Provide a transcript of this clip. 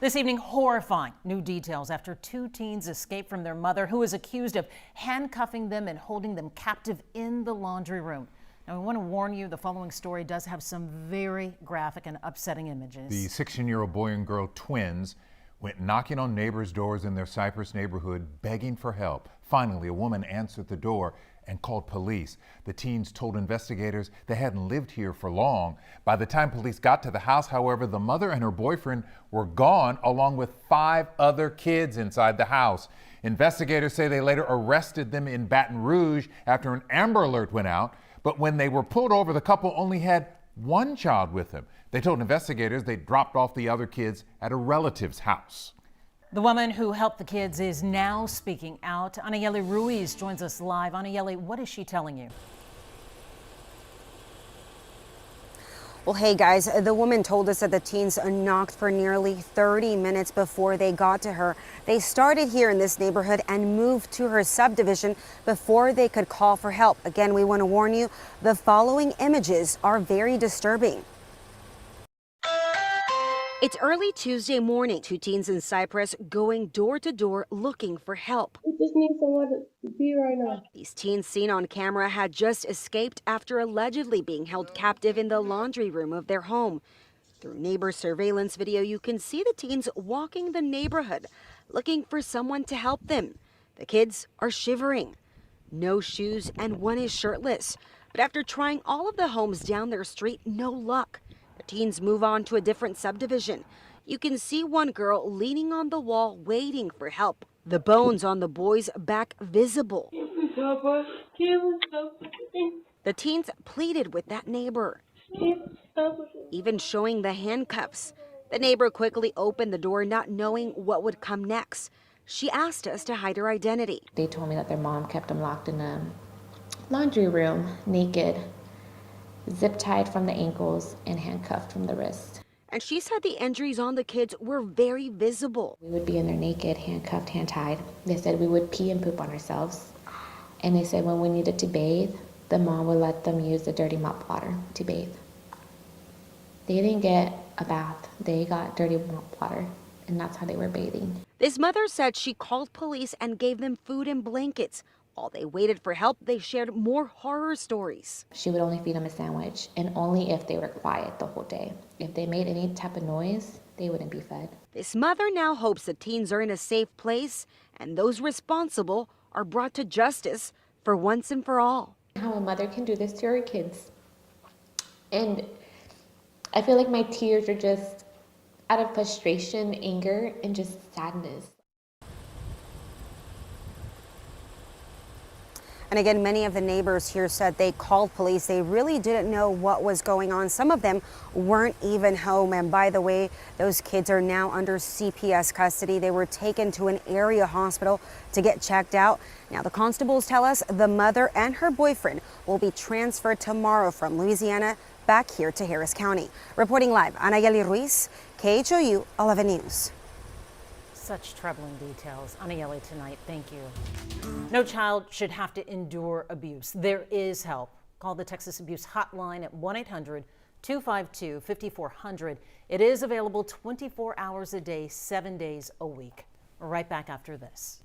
This evening, horrifying new details after two teens escaped from their mother, who is accused of handcuffing them and holding them captive in the laundry room. Now, we want to warn you, the following story does have some very graphic and upsetting images. The 16-year-old boy and girl twins went knocking on neighbors' doors in their Cypress neighborhood, begging for help. Finally, a woman answered the door and called police. The teens told investigators they hadn't lived here for long. By the time police got to the house, however, the mother and her boyfriend were gone, along with 5 other kids inside the house. Investigators say they later arrested them in Baton Rouge after an Amber Alert went out. But when they were pulled over, the couple only had one child with them. They told investigators they dropped off the other kids at a relative's house. The woman who helped the kids is now speaking out. Anayeli Ruiz joins us live. Anayeli, what is she telling you? Well, hey guys, the woman told us that the teens knocked for nearly 30 minutes before they got to her. They started here in this neighborhood and moved to her subdivision before they could call for help. Again, we want to warn you, the following images are very disturbing. It's early Tuesday morning. Two teens in Cypress going door to door looking for help. We just need someone to be right now. These teens seen on camera had just escaped after allegedly being held captive in the laundry room of their home. Through neighbor surveillance video, you can see the teens walking the neighborhood looking for someone to help them. The kids are shivering. No shoes and one is shirtless. But after trying all of the homes down their street, no luck. The teens move on to a different subdivision. You can see one girl leaning on the wall waiting for help. The bones on the boy's back visible. The teens pleaded with that neighbor, even showing the handcuffs. The neighbor quickly opened the door, not knowing what would come next. She asked us to hide her identity. They told me that their mom kept them locked in a laundry room, naked, zip-tied from the ankles and handcuffed from the wrist. And she said the injuries on the kids were very visible. We would be in there naked, handcuffed, hand-tied. They said we would pee and poop on ourselves. And they said when we needed to bathe, the mom would let them use the dirty mop water to bathe. They didn't get a bath. They got dirty mop water, and that's how they were bathing. This mother said she called police and gave them food and blankets. While they waited for help, they shared more horror stories. She would only feed them a sandwich, and only if they were quiet the whole day. If they made any type of noise, they wouldn't be fed. This mother now hopes the teens are in a safe place and those responsible are brought to justice for once and for all. How a mother can do this to her kids. And I feel like my tears are just out of frustration, anger, and just sadness. And again, many of the neighbors here said they called police. They really didn't know what was going on. Some of them weren't even home. And by the way, those kids are now under CPS custody. They were taken to an area hospital to get checked out. Now, the constables tell us the mother and her boyfriend will be transferred tomorrow from Louisiana back here to Harris County. Reporting live, Anayeli Ruiz, KHOU 11 News. Such troubling details. Anayeli tonight, thank you. No child should have to endure abuse. There is help. Call the Texas Abuse Hotline at 1-800-252-5400. It is available 24 hours a day, 7 days a week. Right back after this.